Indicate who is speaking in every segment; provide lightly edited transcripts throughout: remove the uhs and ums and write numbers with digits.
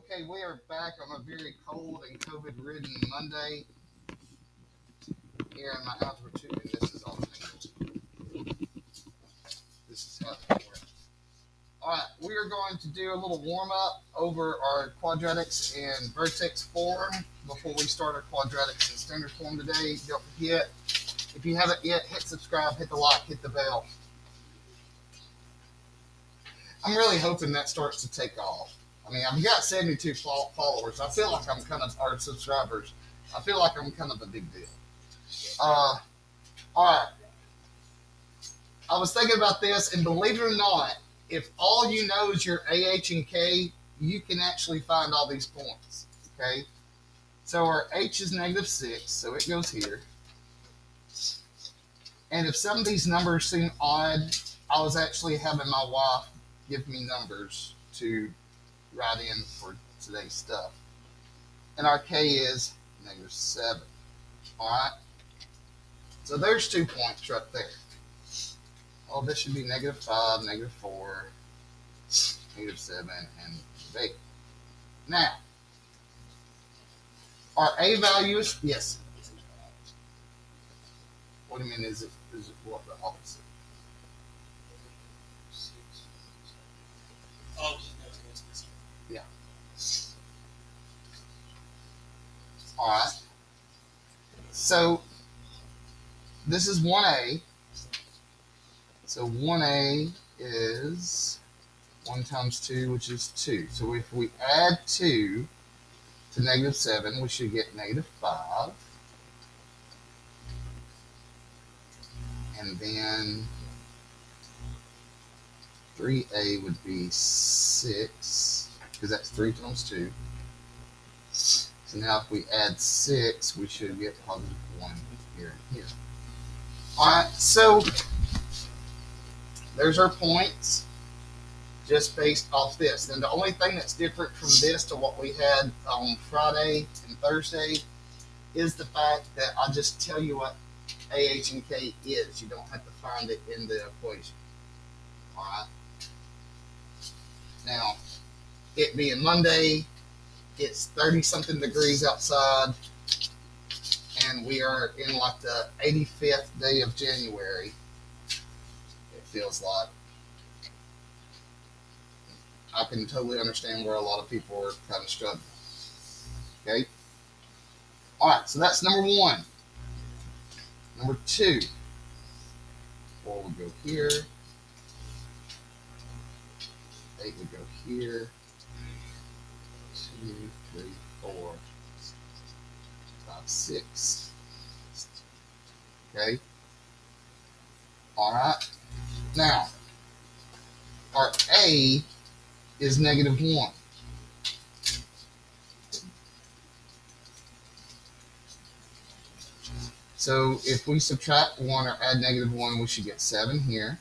Speaker 1: Okay, we are back on a very cold and COVID-ridden Monday here in my house. We're shooting. This is all This is how it works. All right, we are going to do a little warm up over our quadratics and vertex form before we start our quadratics in standard form today. Don't forget, if you haven't yet, hit subscribe, hit the like, hit the bell. I'm really hoping that starts to take off. I mean, I've got 72 followers. I feel like I'm kind of, our subscribers. I feel like I'm kind of a big deal. Uh, all right. I was thinking about this, and believe it or not, if all you know is your AH and K, you can actually find all these points. Okay? So our H is -6, so it goes here. And if some of these numbers seem odd, I was actually having my wife give me numbers to write in for today's stuff. And our K is -7. Alright? So there's 2 points right there. Oh, this should be -5, -4, -7, and -8. Now, our A value is, yes. What do you mean, is it what the opposite? Yeah. Alright. So, this is 1A. So 1A is 1 times 2, which is 2. So if we add 2 to -7, we should get -5. And then 3A would be 6, because that's 3 times 2. So now if we add 6, we should get +1 here and here. Alright, so there's our points just based off this. And the only thing that's different from this to what we had on Friday and Thursday is the fact that I just tell you what AH and K is. You don't have to find it in the equation. Alright. Now, it being Monday, it's 30 something degrees outside, and we are in like the 85th day of January. It feels like. I can totally understand where a lot of people are kind of struggling. Okay? Alright, so that's number 1. Number 2. 4 would go here. 8 would go here. 2, 3, 4, 5, 6. Okay? Alright. Now, our A is -1. So if we subtract 1 or add -1, we should get 7 here.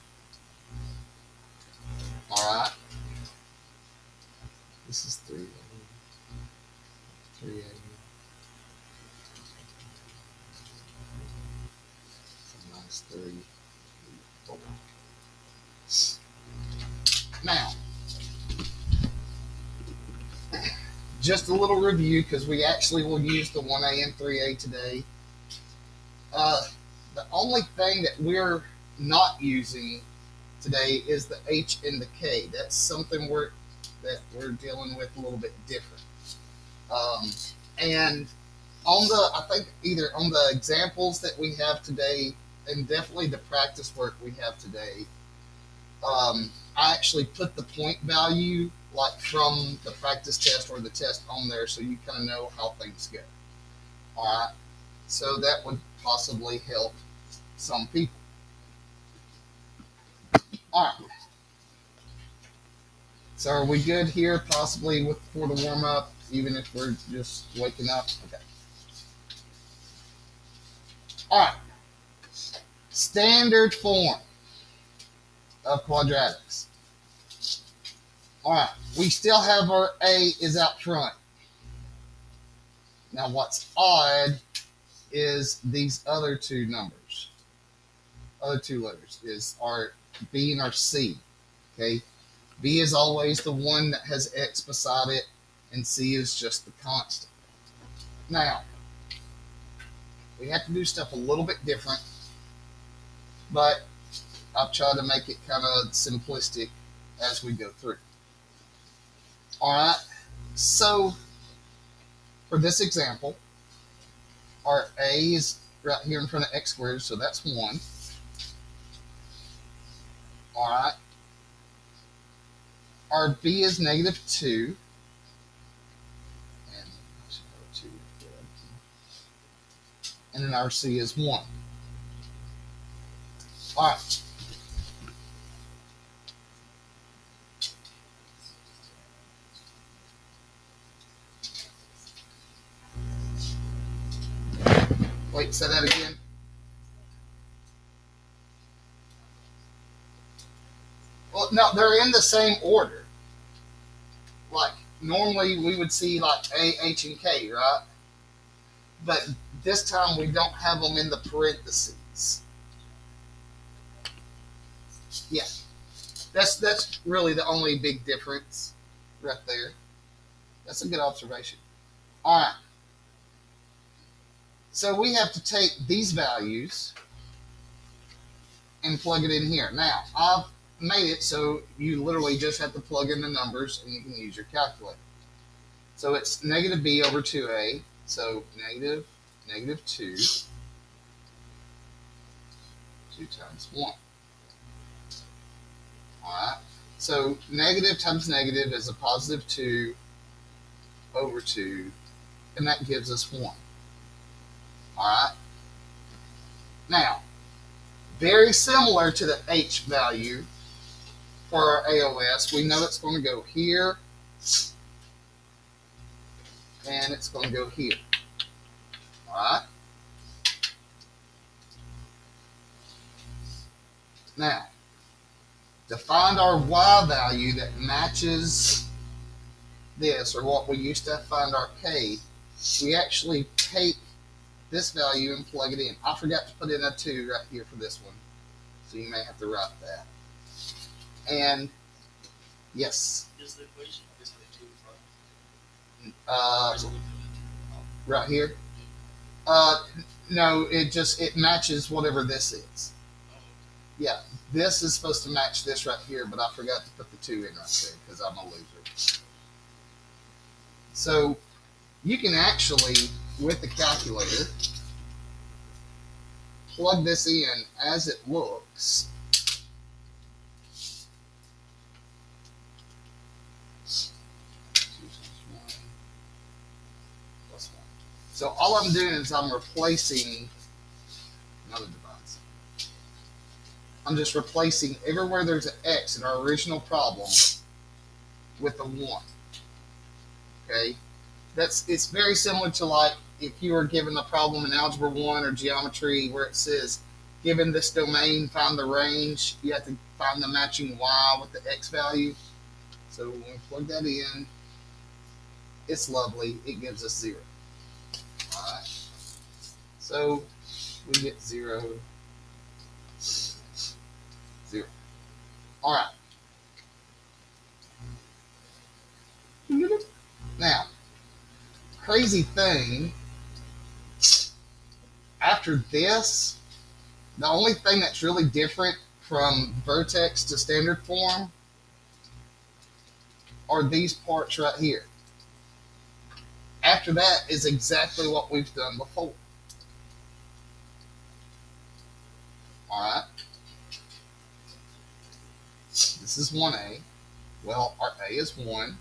Speaker 1: Alright. This is 3A. 3A. -3, 4. Now, just a little review, because we actually will use the 1A and 3A today. The only thing that we're not using today is the H and the K. That's something that we're dealing with a little bit different. And on the, I think either on the examples that we have today, and definitely the practice work we have today, I actually put the point value like from the practice test or the test on there, so you kind of know how things go. All right, so that would possibly help some people. All right. So are we good here? Possibly for the warm up, even if we're just waking up. Okay. All right. Standard form of quadratics. All right. We still have our A is out front. Now what's odd is these other 2 numbers. Other 2 letters is our B and our C. Okay. B is always the one that has X beside it. and C is just the constant. Now, we have to do stuff a little bit different, but I'll try to make it kind of simplistic as we go through. All right, so for this example, our A is right here in front of x squared, so that's 1. All right, our B is negative 2. And I should go 2. And then our C is 1. All right. Wait, say that again. Well, no, they're in the same order. Like, normally we would see like A, H, and K, right? But this time we don't have them in the parentheses. Yeah, that's really the only big difference right there. That's a good observation. All right. So we have to take these values and plug it in here. Now, I've made it so you literally just have to plug in the numbers and you can use your calculator. So it's negative B over 2A. So negative 2. 2 times 1. All right. So negative times negative is a positive 2 over 2, and that gives us 1. All right. Now, very similar to the H value for our AOS, we know it's going to go here, and it's going to go here. All right. Now, to find our Y value that matches this, or what we used to find our K, we actually take this value and plug it in. I forgot to put in a 2 right here for this one, so you may have to write that. And yes.
Speaker 2: Is the equation basically 2
Speaker 1: right here. No, it matches whatever this is. Yeah, this is supposed to match this right here, but I forgot to put the 2 in right there because I'm a loser. So you can actually, with the calculator, plug this in as it looks. So all I'm doing is I'm replacing another device. I'm just replacing everywhere there's an X in our original problem with a 1. Okay? It's very similar to like if you were given a problem in Algebra 1 or Geometry where it says, given this domain, find the range. You have to find the matching Y with the X value. So when we plug that in, it's lovely. It gives us 0. All right. So we get 0, 0. All right. Now, crazy thing, after this, the only thing that's really different from vertex to standard form are these parts right here. After that is exactly what we've done before. All right. This is 1A. Well, our A is 1.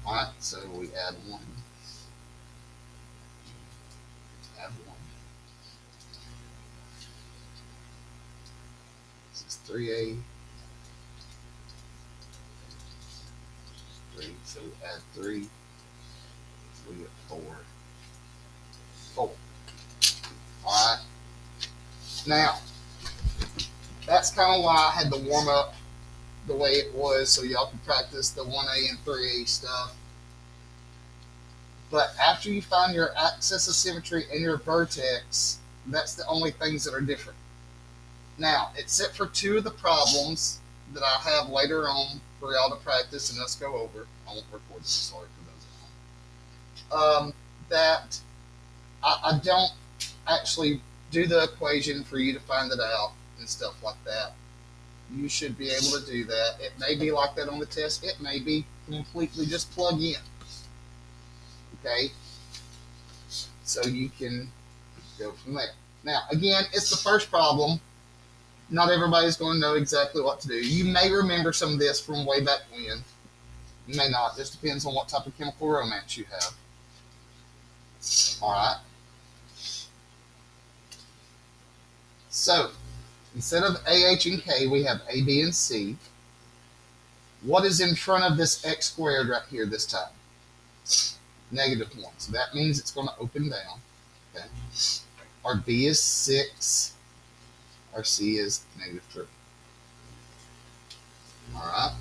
Speaker 1: All right, so we add 1. Add 1. This is 3A. 3. So we add 3. So we get 4. 4. All right. Now, that's kind of why I had to warm up the way it was so y'all can practice the 1A and 3A stuff. But after you find your axis of symmetry and your vertex, that's the only things that are different. Now, except for 2 of the problems, that I have later on for y'all to practice and us go over. I won't record this, sorry for those at home. That I don't actually do the equation for you to find it out and stuff like that. You should be able to do that. It may be like that on the test. It may be completely just plug in. Okay? So you can go from there. Now, again, it's the first problem. Not everybody's going to know exactly what to do. You may remember some of this from way back when. You may not. Just depends on what type of chemical romance you have. All right? So, instead of AH and K, we have A, B, and C. What is in front of this x squared right here this time? -1. So that means it's going to open down. Okay. Our B is 6. Our C is -3. All right.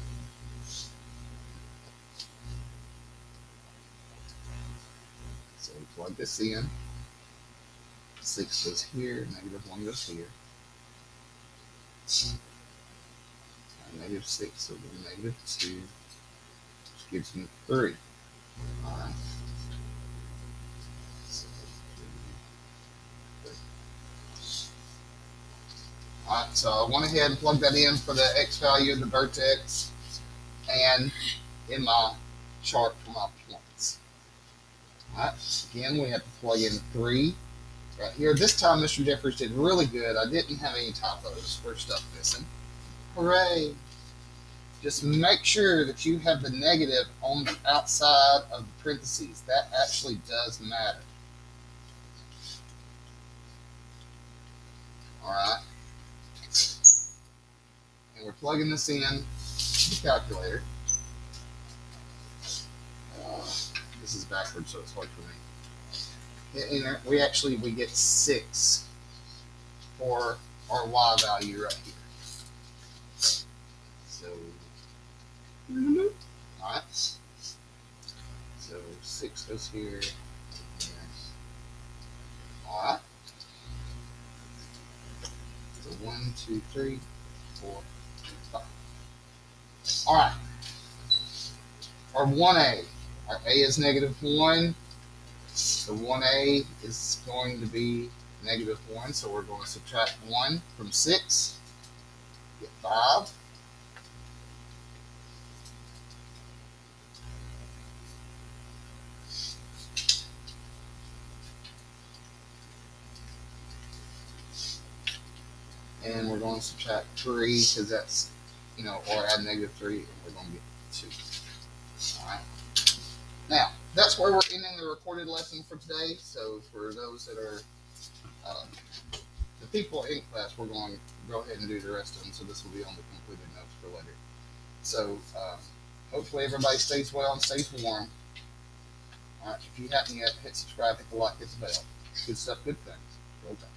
Speaker 1: So we plug this in. 6 goes here, -1 goes here. -6 over -2, which gives me 3. All right. Alright, so I went ahead and plugged that in for the x value of the vertex and in my chart for my points. Alright, again we have to plug in 3 right here. This time Mr. Jeffers did really good. I didn't have any typos or stuff missing. Hooray! Just make sure that you have the negative on the outside of the parentheses. That actually does matter. Alright. And we're plugging this in to the calculator. This is backwards, so it's hard for me. Enter. We get 6 for our y value right here. So, all right. So 6 goes here. All right. So 1, 2, 3, 4, 5. All right. Our 1a. Our a is -1. So 1a is going to be -1. So we're going to subtract 1 from 6. Get 5. And we're going to subtract 3 because that's, or add -3, and we're going to get 2. All right. Now, that's where we're ending the recorded lesson for today. So for those that are the people in class, we're going to go ahead and do the rest of them. So this will be on the completed notes for later. So hopefully everybody stays well and stays warm. All right. If you haven't yet, hit subscribe, hit the like, hit the bell. Good stuff, good things. Roll Tide.